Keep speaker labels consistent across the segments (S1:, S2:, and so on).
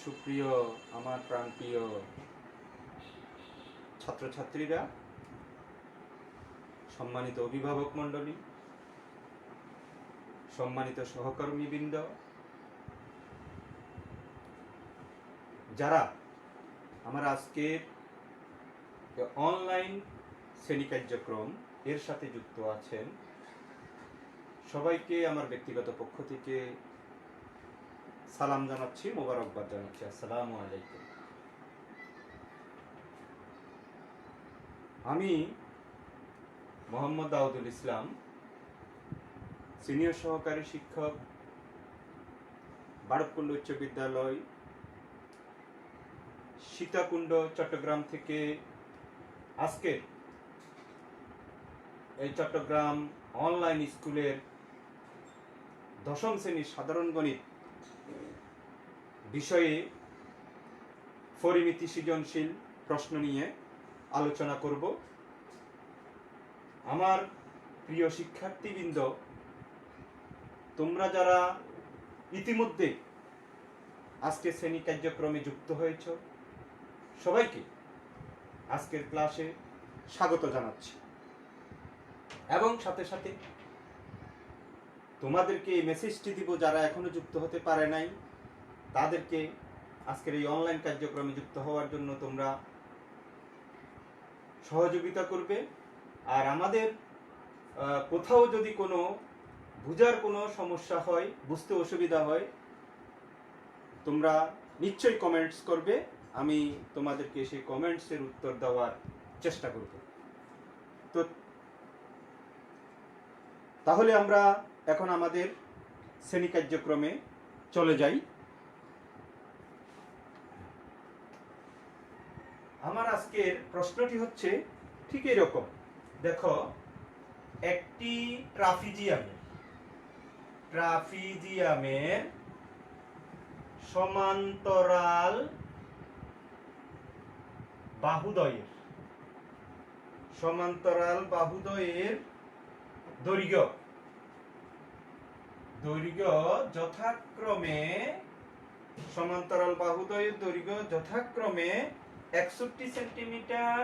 S1: সুপ্রিয় আমার প্রাণপ্রিয় ছাত্রছাত্রীরা, সম্মানিত অভিভাবক মণ্ডলী, সম্মানিত সহকর্মীবৃন্দ, যারা আমার আজকের অনলাইন শ্রেণী কার্যক্রম এর সাথে যুক্ত আছেন, সবাইকে আমার ব্যক্তিগত পক্ষ থেকে সালাম জানাচ্ছি, মোবারকবাদ জানাচ্ছি। আসসালামু আলাইকুম। আমি মোহাম্মদ দাউদুল ইসলাম, সিনিয়র সহকারী শিক্ষক, বারবকুণ্ড উচ্চ বিদ্যালয়, সীতাকুণ্ড, চট্টগ্রাম থেকে আজকে এই চট্টগ্রাম অনলাইন স্কুলের দশম শ্রেণীর সাধারণ গণিত বিষয়ে পরিমিতি সৃজনশীল প্রশ্ন নিয়ে আলোচনা করব। আমার প্রিয় শিক্ষার্থীবৃন্দ, তোমরা যারা ইতিমধ্যে আজকে শ্রেণী কার্যক্রমে যুক্ত হয়েছ, সবাইকে আজকের ক্লাসে স্বাগত জানাচ্ছি এবং সাথে সাথে তোমাদেরকে এই মেসেজটি দিব, যারা এখনো যুক্ত হতে পারে নাই তাদেরকে আজকের এই অনলাইন কার্যক্রমে যুক্ত হওয়ার জন্য তোমরা সহযোগিতা করবে। আর আমাদের কোথাও যদি কোনো বুঝার কোনো সমস্যা হয়, বুঝতে অসুবিধা হয়, তোমরা নিশ্চয়ই কমেন্টস করবে, আমি তোমাদেরকে সেই কমেন্টসের উত্তর দেওয়ার চেষ্টা করব। তো তাহলে আমরা এখন আমাদের শ্রেণী কার্যক্রমে চলে যাই। আমার আজকের প্রশ্নটি হচ্ছে ঠিক এরকম। দেখো, একটি ট্রাপিজিয়ামের সমান্তরাল বাহুদ্বয়ের দৈর্ঘ্য যথাক্রমে সমান্তরাল বাহুদ্বয়ের দৈর্ঘ্য যথাক্রমে 61 সেন্টিমিটার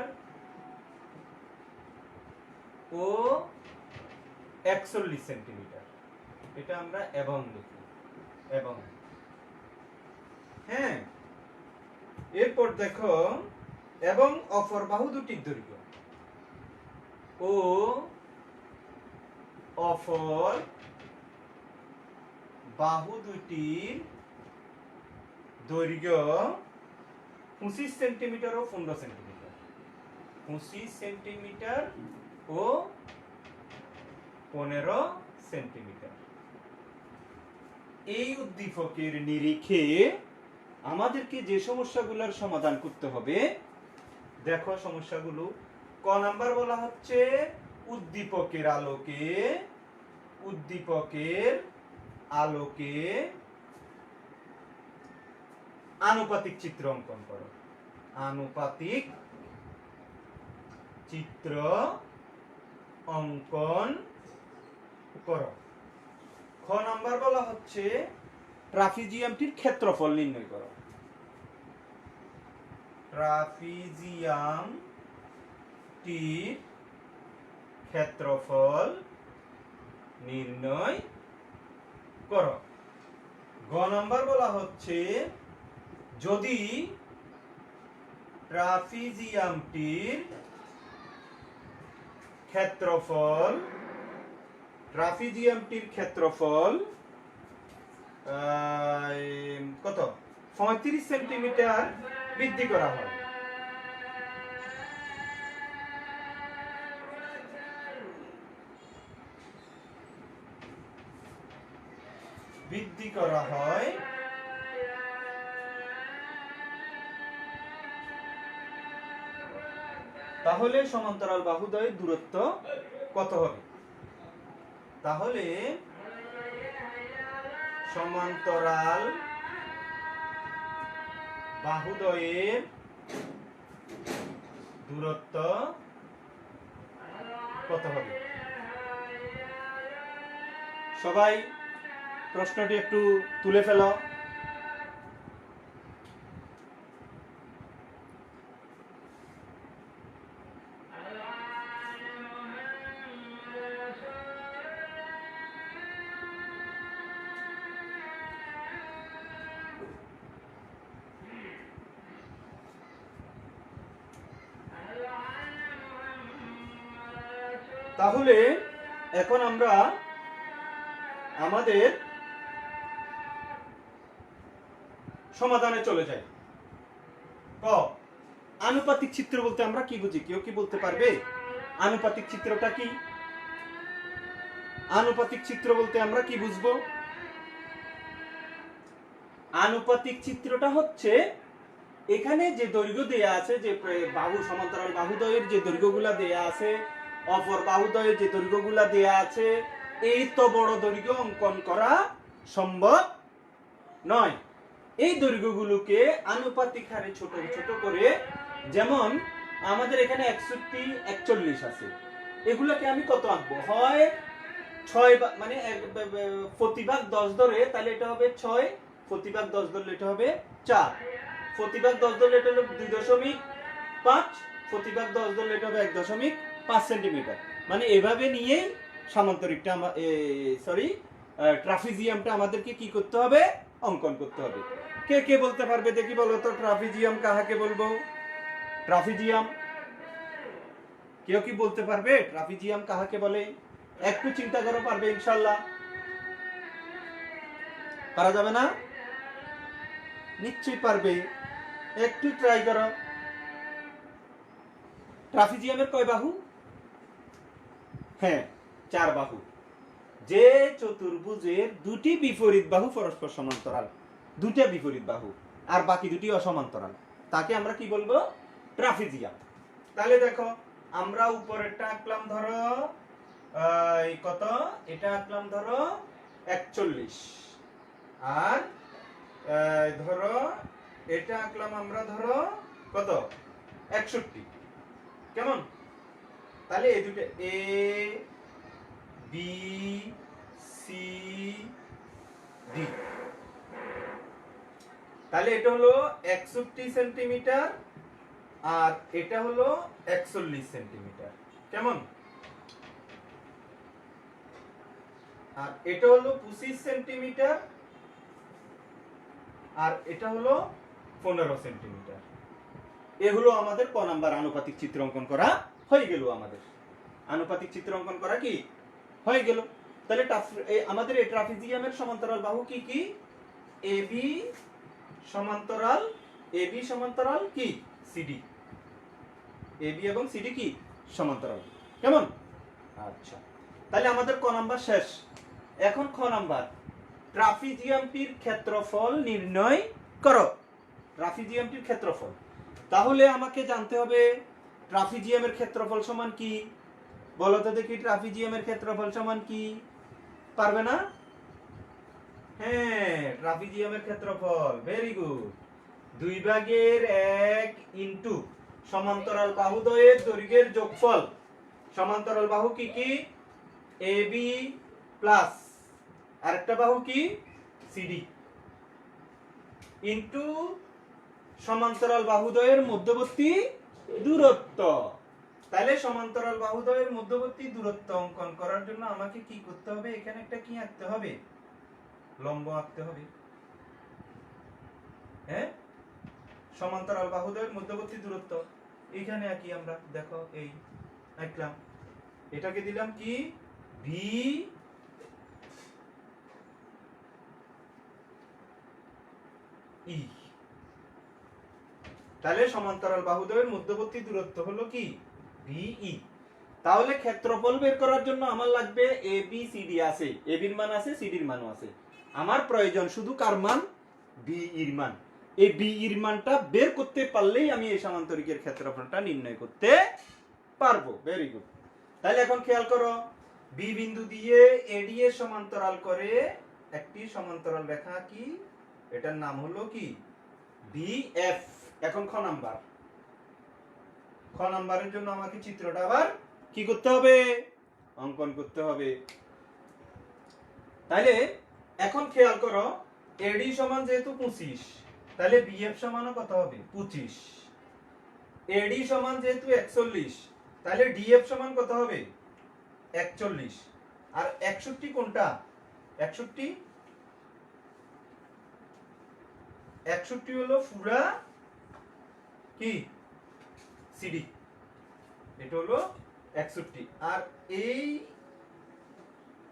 S1: ও 41 সেন্টিমিটার। এটা আমরা এবং লিখি, এবং। হ্যাঁ, এরপর দেখো, এবং অপর বাহু দুটির দৈর্ঘ্য ও অপর বাহু দুটির দৈর্ঘ্য 25 সেন্টিমিটার ও 15 সেন্টিমিটার। 25 সেন্টিমিটার ও 15 সেন্টিমিটার। এই উদ্দীপকের নিরিখে আমাদেরকে যে সমস্যাগুলোর সমাধান করতে হবে, দেখো সমস্যাগুলো। ক নাম্বার বলা হচ্ছে উদ্দীপকের আলোকে আনুপাতিক চিত্র অঙ্কন করো। আনুপাতিক চিত্র অঙ্কন করো। খ নাম্বার বলা হচ্ছে ট্রাপিজিয়ামটির ক্ষেত্রফল নির্ণয় করো। ট্রাপিজিয়ামটির ক্ষেত্রফল নির্ণয় করো। গ নাম্বার বলা হচ্ছে যদি ট্রাপিজিয়ামটির ক্ষেত্রফল কত 35 সেন্টিমিটার বৃদ্ধি করা হয়। তাহলে সমান্তরাল বাহুদ্বয়ের দূরত্ব কত হবে? তাহলে সমান্তরাল বাহুদ্বয়ের দূরত্ব কত হবে? সবাই প্রশ্নটি একটু তুলে ফেলো। তাহলে এখন আমরা আমাদের সমাধানে চলে যাই। ক, আনুপাতিক চিত্র বলতে আমরা কি বুঝি? কেউ কি বলতে পারবে আনুপাতিক চিত্রটা কি? আনুপাতিক চিত্র বলতে আমরা কি বুঝবো? আনুপাতিক চিত্রটা হচ্ছে এখানে যে দৈর্ঘ্য দেয়া আছে, যে বাহু সমান্তরাল বাহুদ্বয়ের যে দৈর্ঘ্যগুলা দেয়া আছে, অপর বাহুদ্বয়ের যে দৈর্ঘ্যগুলা দেয়া আছে, এই তো বড় দৈর্ঘ্য অঙ্কন করা সম্ভব নয়। এই দৈর্ঘ্যগুলোকে আনুপাতিক হারে ছোট ছোট করে, যেমন আমাদের এখানে 61 41 আছে, এগুলোকে আমি কত আঁকবো? হয় 6 মানে প্রতিভাগ 10 ধরে, তাহলে এটা হবে 6, প্রতিভাগ 10 ধরলে এটা হবে 4, প্রতিভাগ 10 ধরলে এটা হলো 2.5, প্রতিভাগ 10 ধরলে এটা হবে 1.5 সেন্টিমিটার। মানে এভাবে নিয়েই সামান্তরিকটা ট্রাপিজিয়ামটা আমাদেরকে কি করতে হবে? অঙ্কন করতে হবে। কে কে বলতে পারবে দেখি, বলো তো ট্রাপিজিয়াম কাহাকে বলবো? ট্রাপিজিয়াম কেউ কি বলতে পারবে ট্রাপিজিয়াম কাহাকে বলে? একটু চিন্তা করো, পারবে ইনশাআল্লাহ? পারা যাবে না? নিশ্চয়ই পারবে, একটু ট্রাই করো। ট্রাপিজিয়ামের কয় বাহু? হ্যাঁ, 4 বাহু। যে চতুর্ভুজের দুটি বিপরীত বাহু পরস্পর সমান্তরাল, দুটো বিপরীত বাহু আর বাকি দুটি অসমান্তরাল, তাকে আমরা কি বলবো? ট্রাপিজিয়াম। তাহলে দেখো, আমরা উপরেরটা আঁকলাম ধরো কত, এটা আঁকলাম ধরো 41, আর ধরো এটা আঁকলাম আমরা ধরো কত, 61। কেমন? তাহলে এই দুটো এ বি সি ডি, তাহলে এটা হলো 61 সেন্টিমিটার আর এটা হলো 41 সেন্টিমিটার। কেমন? আর এটা হলো 25 সেন্টিমিটার আর এটা হলো 15 সেন্টিমিটার। এ হলো আমাদের ক নাম্বার আনুপাতিক চিত্র অঙ্কন করা হয়ে গেল। আমাদের আনুপাতিক চিত্র অঙ্কন করা কি হয়ে গেল। তাহলে আমাদের এই ট্রাপিজিয়ামের সমান্তরাল বাহু কি কি? এবি সমান্তরাল কি? সিডি। এবি এবং সিডি কি? সমান্তরাল। কেমন? আচ্ছা, তাহলে আমাদের ক নাম্বার শেষ। এখন খ নাম্বার, ট্রাপিজিয়ামটির ক্ষেত্রফল নির্ণয় করো। ট্রাপিজিয়ামটির ক্ষেত্রফল, তাহলে আমাকে জানতে হবে ট্রাপিজিয়ামের ক্ষেত্রফল সমান কি? বলো তো দেখি, ট্রাপিজিয়ামের ক্ষেত্রফল সমান কি? পারবে না? হ্যাঁ, ট্রাপিজিয়ামের ক্ষেত্রফল, ভেরি গুড, 2/1 ইনটু সমান্তরাল বাহুদ্বয়ের দৈর্ঘ্যের যোগফল। সমান্তরাল বাহু কি কি? এবি প্লাস আরেকটা বাহু কি? সিডি, ইনটু সমান্তরাল বাহুদ্বয়ের মধ্যবর্তী দূরত্ব। তাহলে সমান্তরাল বাহুদ্বয়ের মধ্যবর্তী দূরত্ব অঙ্কন করার জন্য আমাকে কি করতে হবে? এখানে একটা কি আঁকতে হবে? লম্ব আঁকতে হবে। হ্যাঁ, সমান্তরাল বাহুদ্বয়ের মধ্যবর্তী দূরত্ব এখানে আঁকি আমরা। দেখো, এই আঁকলাম, এটাকে দিলাম কি? V E. তাহলে সমান্তরাল বাহুদ্বয়ের মধ্যবর্তী দূরত্ব হলো কি? ভিই। তাহলে ক্ষেত্রফল বের করার জন্য আমার লাগবে এ বি সি ডি আছে, এ বির মান আছে, সি ডির মানও আছে। আমার প্রয়োজন শুধু কার মান? বি এর মান। এই বি এর মানটা বের করতে পারলেই আমি এই সমান্তরিকের ক্ষেত্রফলটা নির্ণয় করতে পারবো। Very good. তাহলে এখন খেয়াল করো, বি বিন্দু দিয়ে এডি এর সমান্তরাল করে একটি সমান্তরাল রেখা কি? এটার নাম হলো কি? বিএফ। এখন খ নাম্বারের জন্য আমাকে চিত্রটা আবার কি করতে হবে? অঙ্কন করতে হবে। তাহলে এখন খেয়াল করো, এডি সমান যেহেতু 25, তাহলে বিএফ সমানও কত হবে? 25। এডি সমান যেহেতু 41, তাহলে ডিএফ সমান কত হবে? 41। আর 61 কোনটা? 61 হলো পুরা কি? সিডি। এটা হলো 61 আর এই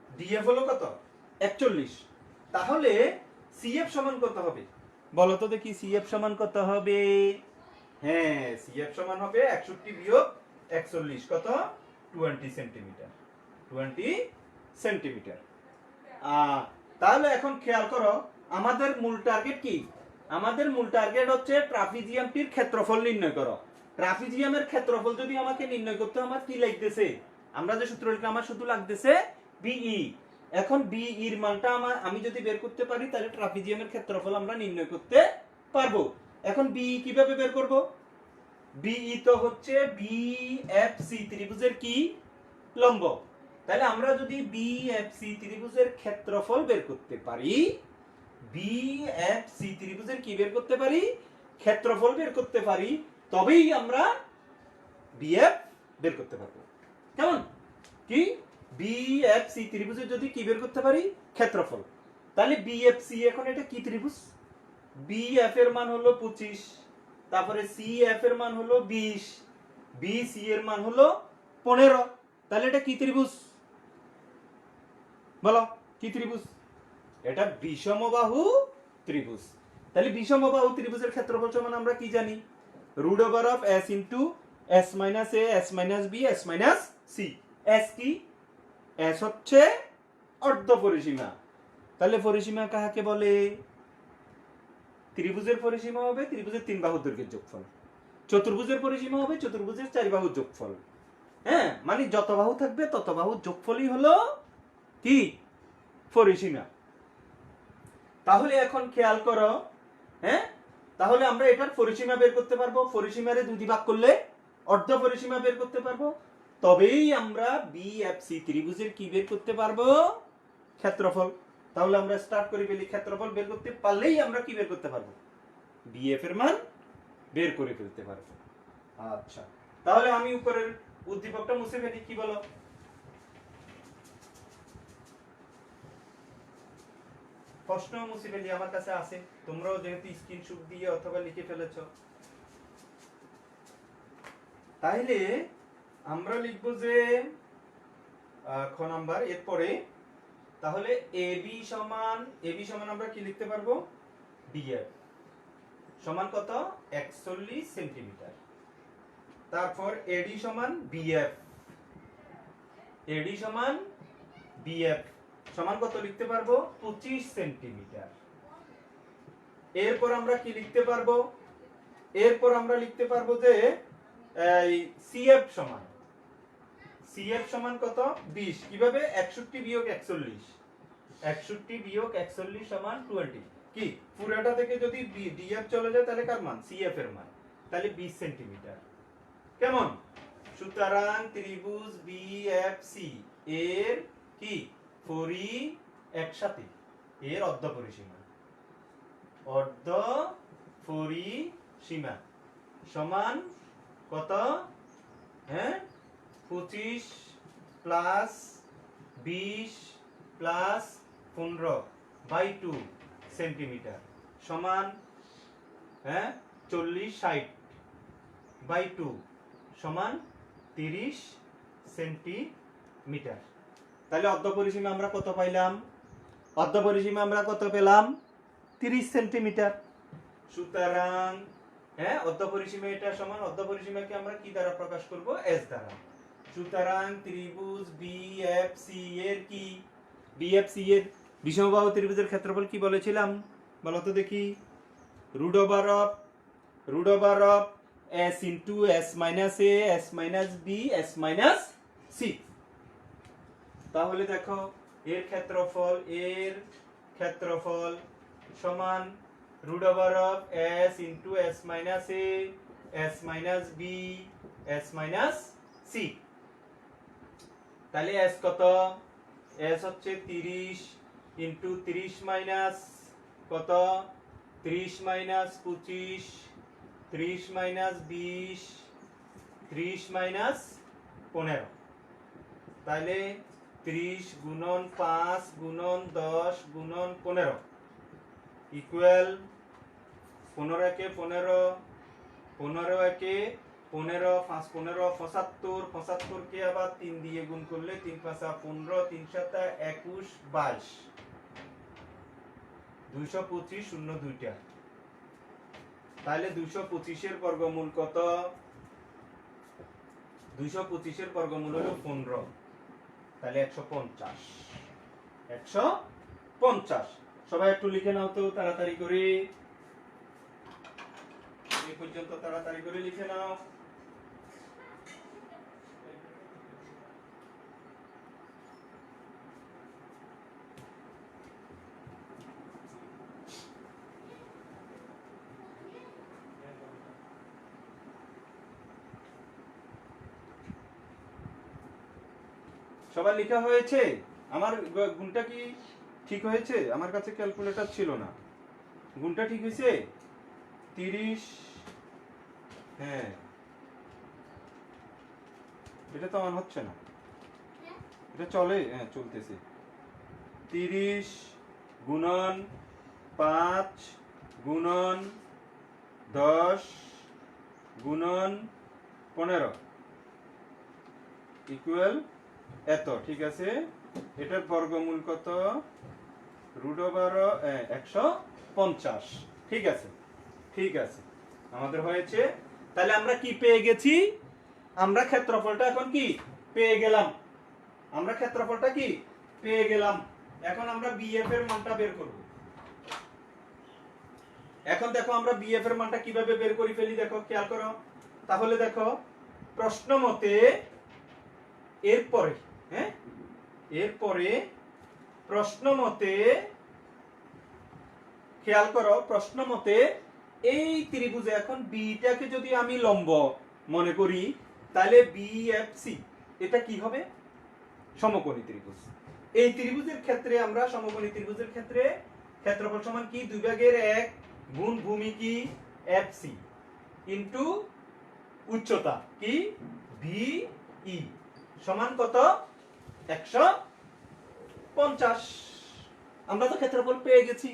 S1: ডিএফ হলো কত 41 তাহলে সিএফ সমান কত হবে বলো তো দেখি সিএফ সমান কত হবে হ্যাঁ সিএফ সমান হবে 61 বিয়োগ 41 কত 20 সেন্টিমিটার 20 সেন্টিমিটার তাহলে এখন খেয়াল করো আমাদের মূল টার্গেট কি আমাদের মূল টার্গেট হচ্ছে ট্রাপিজিয়ামটির ক্ষেত্রফল নির্ণয় করো ট্রাপিজিয়ামের ক্ষেত্রফল যদি আমাকে নির্ণয় করতে আমার কি লাগতেছে আমরা যে সূত্র লিখলাম আমার শুধু লাগতেছে বিই এখন বিই এর মানটা আমি যদি বের করতে পারি তাহলে ট্রাপিজিয়ামের ক্ষেত্রফল আমরা নির্ণয় করতে পারবো এখন বিই কিভাবে বের করব বিই তো হচ্ছে বিএফসি ত্রিভুজের কি লম্ব তাহলে আমরা যদি বিএফসি ত্রিভুজের ক্ষেত্রফল বের করতে পারি বিএফসি ত্রিভুজের কি বের করতে পারি ক্ষেত্রফল বের করতে পারি তবেই আমরা বিএফ বের করতে পারবো কেমন কি বিএফসি ত্রিভুজের যদি কি বের করতে পারি ক্ষেত্রফল তাহলে বিএফসি এখন এটা কি ত্রিভুজ বিএফ এর মান হলো 25 তারপরে সিএফ এর মান হলো 20 বিসি এর মান হলো 15 তাহলে এটা কি ত্রিভুজ বলো কি ত্রিভুজ এটা বিষমবাহু ত্রিভুজ তাহলে বিষমবাহু ত্রিভুজের ক্ষেত্রফল সমান আমরা কি জানি root over of s into s minus a s minus b s minus c s কি s হচ্ছে অর্ধ পরিসীমা তাহলে পরিসীমা কাকে বলে ত্রিভুজের পরিসীমা হবে ত্রিভুজের তিন বাহুর দৈর্ঘ্যের যোগফল চতুর্ভুজের পরিসীমা হবে চতুর্ভুজের চার বাহুর যোগফল হ্যাঁ মানে যত বাহু থাকবে তত বাহুর যোগফলই হলো কি পরিসীমা তাহলে এখন খেয়াল করো হ্যাঁ তাহলে আমরা এটার পরিসীমা বের করতে পারবো পরিসীমারে দুই ভাগ করলে অর্ধ পরিসীমা বের করতে পারবো তবেই আমরা বিএফসি ত্রিভুজের কি বের করতে পারবো ক্ষেত্রফল তাহলে আমরা স্টার্ট করি ফেলি ক্ষেত্রফল বের করতে পারলেই আমরা কি বের করতে পারবো বিএফ এর মান বের করে ফেলতে পারবো আচ্ছা তাহলে আমি উপরের উদ্দীপকটা মুছে ফেলি কি বলো প্রশ্ন মুছে ফেলি আমার কাছে আছে তোমরাও যেহেতু স্ক্রিনশট দিয়ে অথবা লিখে ফেলেছো তাইলে আমরা লিখব যে খ নাম্বার এরপরে তাহলে এবি সমান আমরা কি লিখতে পারবো ডিএফ সমান কত 41 সেন্টিমিটার তারপর এডি সমান বিএফ সমান কত লিখতে পারবো 25 সেন্টিমিটার এরপর আমরা কি লিখতে পারবো এরপর আমরা লিখতে পারবো যে সিএফ সমান কত 20 কিভাবে 61 বিয়োগ 41 সমান 20 কি পুরাটা থেকে যদি ডিএফ চলে যায় তাহলে কার মান সিএফ এর মান তাহলে 20 সেন্টিমিটার কেমন সুতরাং ত্রিভুজ বিএফসি এর কি পরি একসাথে এর অর্ধ পরিসীমা সমান কত হ্যাঁ 25 প্লাস 20 প্লাস 15/2 সেন্টিমিটার সমান হ্যাঁ 40/60/2 সমান 30 সেন্টিমিটার তাহলে অর্ধ পরিসীমা আমরা কত পাইলাম অর্ধ পরিসীমা আমরা কত পেলাম 30 সেন্টিমিটার সুতরাং হ্যাঁ অর্ধ পরিসীমা এটা সমান অর্ধ পরিসীমাকে আমরা কি দ্বারা প্রকাশ করব s দ্বারা সুতরাং ত্রিভুজ বিএফসি এর কি বিএফসি এর বিষমবাহু ত্রিভুজের ক্ষেত্রফল কি বলেছিলাম বলো তো দেখি root over of s into s minus a s minus b s minus c তাহলে দেখো এর ক্ষেত্রফল সমান root over of s into s minus a s minus b s minus c তাহলে s কত s হচ্ছে 30 into 30 minus কত 30 minus 25 30 minus 20 30 minus 15 তাহলে 30 গুণন 5 গুণন 10 গুণন 15 ইকুয়াল 15 একে 15 15 একে 15 5 15 75 75 কে আবার 3 দিয়ে গুণ করলে 3 5 15 3 7 21 22 225 শূন্য দুইটা, তাহলে 225 এর বর্গমূল কত? 225 এর বর্গমূল হলো 15, তাহলে 150 150। সবাই একটু লিখে নাও তো তাড়াতাড়ি করে, এই পর্যন্ত তাড়াতাড়ি করে লিখে নাও। সবার লেখা হয়েছে? আমার গুণটা কি ঠিক হয়েছে? আমার কাছে ক্যালকুলেটর ছিল না। গুণটা ঠিক হয়েছে? 30, হ্যাঁ, এটা তো অন হচ্ছে না, এটা চলে, হ্যাঁ চলতেছে। 30 গুণন 5 গুণন 10 গুণন 15 ইকুয়াল এত, ঠিক আছে। এটার বর্গমূল কত? √150, ঠিক আছে, ঠিক আছে, আমাদের হয়েছে। তাহলে আমরা কি পেয়ে গেছি? আমরা ক্ষেত্রফলটা এখন কি পেয়ে গেলাম, আমরা ক্ষেত্রফলটা কি পেয়ে গেলাম। এখন আমরা বিএফ এর মানটা বের করব। এখন দেখো আমরা বিএফ এর মানটা কিভাবে বের করি ফেলি, দেখো খেয়াল করো। তাহলে দেখো প্রশ্ন মতে এরপরে, হ্যাঁ এরপরে প্রশ্ন মতে খেয়াল করো, প্রশ্ন মতে এই ত্রিভুজে এখন বিটাকে যদি আমি লম্ব মনে করি, তাহলে বিএফসি এটা কি হবে? সমকোণী ত্রিভুজ। এই ত্রিভুজের ক্ষেত্রে আমরা সমকোণী ত্রিভুজের ক্ষেত্রে ক্ষেত্রফল সমান কি? 2/1 গুণ ভূমি কি এফসি ইনটু উচ্চতা কি ভিই সমান কত? 150। আমরা তো ক্ষেত্রফল পেয়ে গেছি,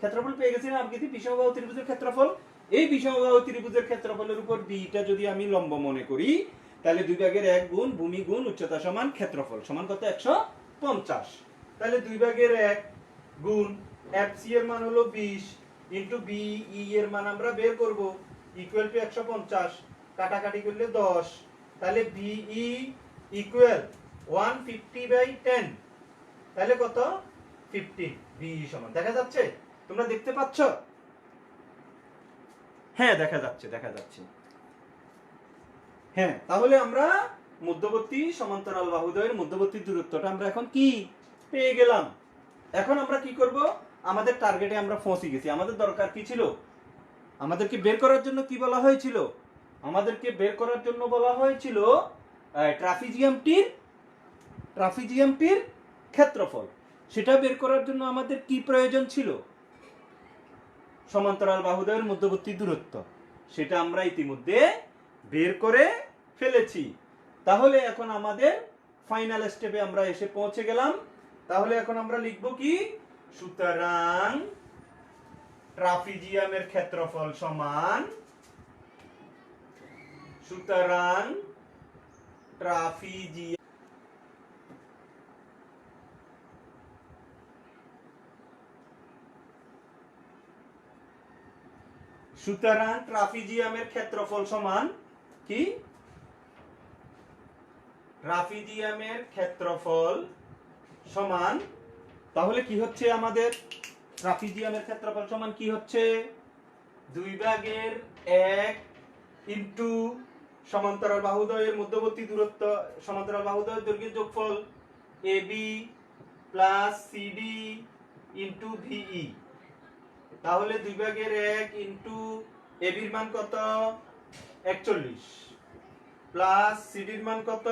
S1: ক্ষেত্রফল পেয়ে গেছি না? আমি কি বিষমবাহু ত্রিভুজের ক্ষেত্রফল, এই বিষমবাহু ত্রিভুজের ক্ষেত্রফলের উপর বিটা যদি আমি লম্ব মনে করি, তাহলে 2/1 গুণ ভূমি গুণ উচ্চতা সমান ক্ষেত্রফল সমান কত? 150। তাহলে 2/1 গুণ এফসি এর মান হলো 20 ইনটু বিই এর মান আমরা বের করব ইকুয়াল টু 150, কাটাকাটি করলে 10, তাহলে বিই ইকুয়াল 150/10, তাহলে কত? 15। বিই সমান দেখা যাচ্ছে? তোমরা দেখতে পাচ্ছ? হ্যাঁ দেখা যাচ্ছে, দেখা যাচ্ছে। হ্যাঁ, তাহলে আমরা মধ্যবর্তী সমান্তরাল বাহুদ্বয়ের মধ্যবর্তী দূরত্বটা আমরা এখন কি পেয়ে গেলাম। এখন আমরা কি করব? আমাদের টার্গেটে আমরা পৌঁছে গেছি। আমাদের দরকার কি ছিল? আমাদেরকে বের করার জন্য কি বলা হয়েছিল? আমাদেরকে বের করার জন্য বলা হয়েছিল ট্রাপিজিয়ামটির ক্ষেত্রফল। সেটা বের করার জন্য আমাদের কি প্রয়োজন ছিল? সমান্তরাল বাহুদ্বয়ের মধ্যবর্তী দূরত্ব। সেটা আমরা ইতিমধ্যে বের করে ফেলেছি। তাহলে এখন আমাদের ফাইনাল স্টেপে আমরা এসে পৌঁছে গেলাম। তাহলে এখন আমরা লিখব কি? সুতরাং ট্রাপিজিয়ামের ক্ষেত্রফল সমান, সুতরাং ট্রাপিজিয়াম সুতরাং ট্রাপিজিয়ামের ক্ষেত্রফল সমান কি? ট্রাপিজিয়ামের ক্ষেত্রফল সমান, তাহলে কি হচ্ছে আমাদের? ট্রাপিজিয়ামের ক্ষেত্রফল সমান কি হচ্ছে? 2/1 ইনটু সমান্তরাল বাহুদ্বয়ের মধ্যবর্তী দূরত্ব, সমান্তরাল বাহুদ্বয়ের দৈর্ঘ্যের যোগফল এবি প্লাস সিডি ইনটু ভিই। তাহলে 2/1 ইনটু এবির মান কত? 41 প্লাস সিডির মান কত?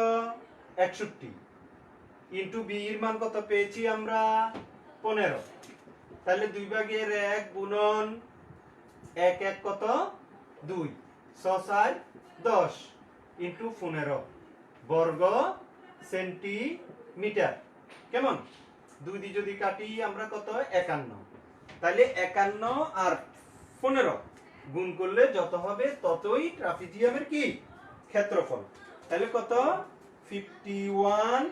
S1: 61 ইনটু বির মান কত পেয়েছি আমরা? 15। তাহলে 2/1 গুণন 1 কত? 2, 6 4 10 ইনটু 15 বর্গ সেন্টিমিটার। কেমন? 2 দিয়ে যদি কাটি আমরা কত? 51। তাহলে 51 আর 15 গুণ করলে যত হবে ততই ট্রাপিজিয়ামের কি ক্ষেত্রফল। তাহলে কত 51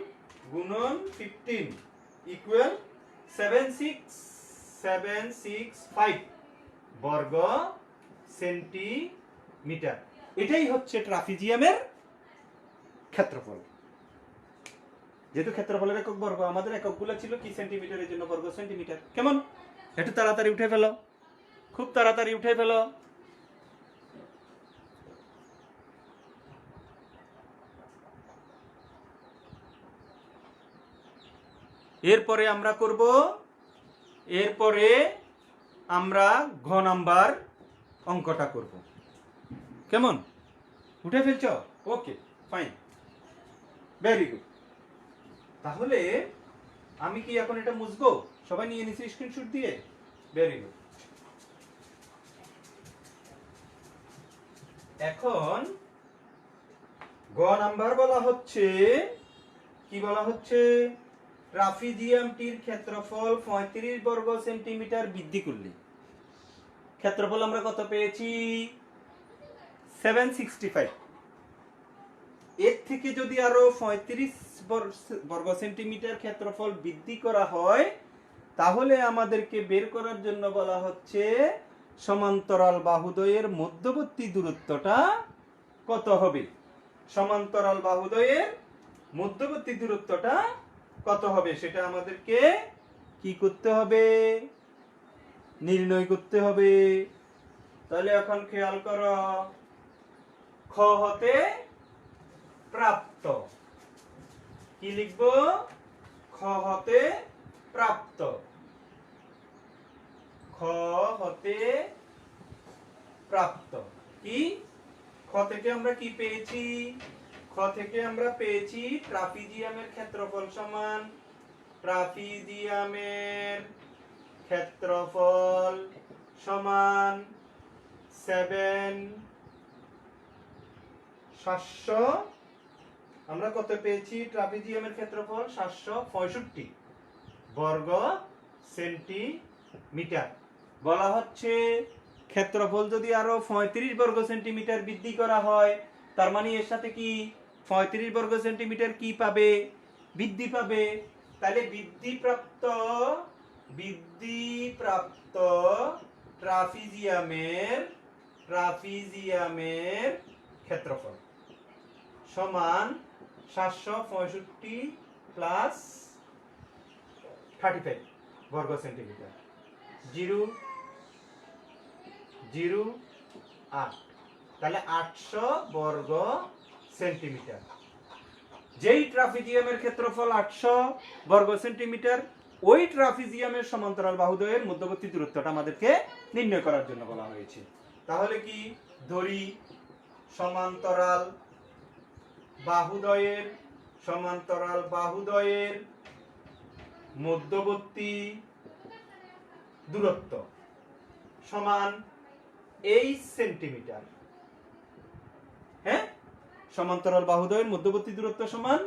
S1: গুণন 15 ইকুয়াল 765 বর্গ সেন্টিমিটার। এটাই হচ্ছে ট্রাপিজিয়ামের ক্ষেত্রফল। যেহেতু ক্ষেত্রফলের একক বর্গ, আমাদের এককগুলো ছিল কি সেন্টিমিটারের জন্য বর্গ সেন্টিমিটার। কেমন? একটু তাড়াতাড়ি উঠে ফেলো, খুব তাড়াতাড়ি উঠে ফেলো। এরপরে আমরা করব, এরপরে আমরা ঘ নাম্বার অঙ্কটা করব। কেমন? উঠে ফেলছ? ওকে, ফাইন, ভেরি গুড। তাহলে আমি কি এখন এটা মুছবো? সবাই নিয়ে নিছি স্ক্রিনশট দিয়ে? Very good. এখন গ নাম্বার বলা হচ্ছে, কি বলা হচ্ছে? ট্রাপিজিয়ামটির ক্ষেত্রফল 35 বর্গ সেন্টিমিটার বৃদ্ধি করলে ক্ষেত্রফল আমরা কত পেয়েছি? 765। এর থেকে যদি আরো 35 বর্গ সেন্টিমিটার ক্ষেত্রফল বৃদ্ধি করা হয়, তাহলে আমাদেরকে বের করার জন্য বলা হচ্ছে সমান্তরাল বাহুদ্বয়ের মধ্যবর্তী দূরত্বটা কত হবে। সমান্তরাল বাহুদ্বয়ের মধ্যবর্তী দূরত্বটা কত হবে সেটা আমাদেরকে কি করতে হবে? নির্ণয় করতে হবে। তাহলে এখন খেয়াল করো, খ হতে প্রাপ্ত, কি লিখব? খ হতে প্রাপ্ত। খ হতে প্রাপ্ত কি? খ থেকে আমরা কি পেয়েছি? খ থেকে আমরা পেয়েছি ট্রাপিজিয়ামের ক্ষেত্রফল সমান, ট্রাপিজিয়ামের ক্ষেত্রফল সমান 700। আমরা কত পেয়েছি? ট্রাপিজিয়ামের ক্ষেত্রফল 765 বর্গ সেন্টিমিটার। বলা হচ্ছে ক্ষেত্রফল যদি আরো 35 বর্গ সেন্টিমিটার বৃদ্ধি করা হয়, তার মানে এর সাথে কি 35 বর্গ সেন্টিমিটার কি পাবে? বৃদ্ধি পাবে। তাহলে বৃদ্ধিপ্রাপ্ত ট্রাপিজিয়ামের ক্ষেত্রফল সমান 765 প্লাস 35 বর্গ সেন্টিমিটার, 008। তাহলে 800 বর্গ সেন্টিমিটার। যেই ট্রাপিজিয়ামের ক্ষেত্রফল 800 বর্গ সেন্টিমিটার, ওই ট্রাপিজিয়ামের সমান্তরাল বাহুদ্বয়ের মধ্যবর্তী দূরত্বটা আমাদেরকে নির্ণয় করার জন্য বলা হয়েছে। তাহলে কি ধরি সমান্তরাল বাহুদ্বয়ের মধ্যবর্তী দূরত্ব সমান 8 সেন্টিমিটার। হ্যাঁ, সমান্তরাল বাহুদ্বয়ের মধ্যবর্তী দূরত্ব সমান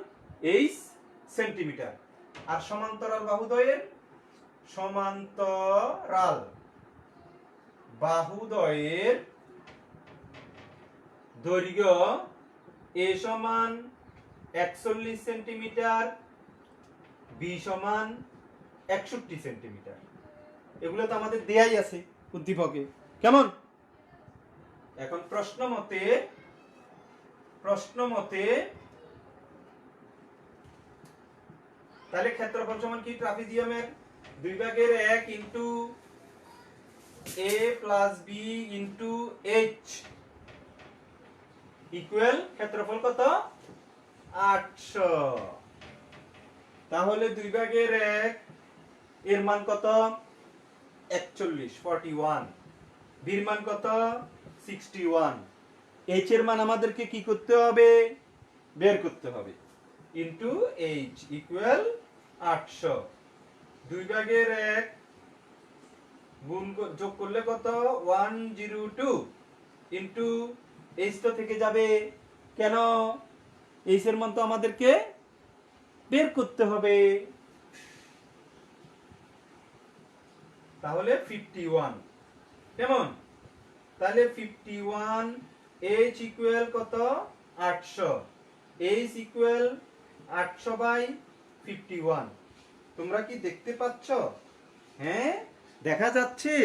S1: 8 সেন্টিমিটার। আর সমান্তরাল বাহুদ্বয়ের দৈর্ঘ্য এ সমান 41 সেন্টিমিটার, বি সমান 61 সেন্টিমিটার। এগুলো তো আমাদের দেয়াই আছে উদ্দীপকে। কেমন? এখন প্রশ্ন মতে তাহলে ক্ষেত্রফল সমান কি? ট্রাপিজিয়ামের 2/1 into a plus b into h equal ক্ষেত্রফল কত? 800। তাহলে 2/1 এর মান কত? 41 বির মান কত? 61। h এর মান আমাদেরকে কি করতে হবে? বের করতে হবে। Into h equal 800। 2/1 গুণ যোগ করলে কত? 102 ইনটু h তো থেকে যাবে। কেন? h এর মান তো আমাদেরকে বের করতে হবে। তাহলে 51। কেমন? তাহলে 51 h ইকুয়াল কত 800 h ইকুয়াল 800 বাই 51 তোমরা কি দেখতে পাচ্ছ হ্যাঁ দেখা যাচ্ছে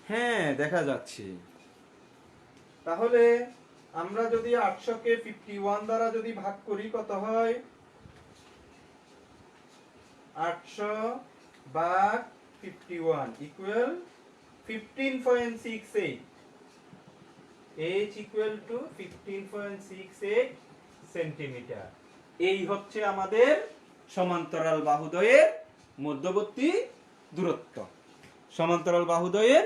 S1: হ্যাঁ দেখা যাচ্ছে তাহলে আমরা যদি 800 কে 51 দ্বারা যদি ভাগ করি কত হয় 800 ভাগ 51 equal 15.68 h equal to 15.68 centimetre এই হচ্ছে আমাদের সমান্তরাল বাহুদ্বয়ের মধ্যবর্তী দূরত্ব সমান্তরাল বাহুদ্বয়ের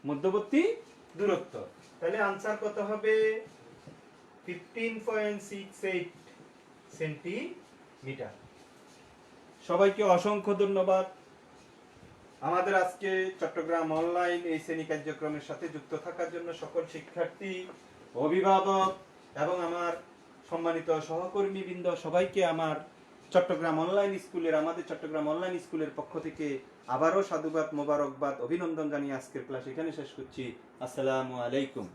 S1: মধ্যবর্তী দূরত্ব তাহলে आंसर কত হবে 15.68 সেন্টিমিটার সবাইকে অসংখ্য ধন্যবাদ আমাদের আজকে চট্টগ্রাম অনলাইন এই শ্রেণী কার্যক্রমের সাথে যুক্ত থাকার জন্য সকল শিক্ষার্থী অভিভাবক এবং আমার সম্মানিত সহকর্মীবৃন্দ সবাইকে আমার চট্টগ্রাম অনলাইন স্কুলের আমাদের চট্টগ্রাম অনলাইন স্কুলের পক্ষ থেকে আবারও সাধুবাদ মোবারকবাদ অভিনন্দন জানিয়ে আজকের ক্লাস এখানে শেষ করছি আসসালামু আলাইকুম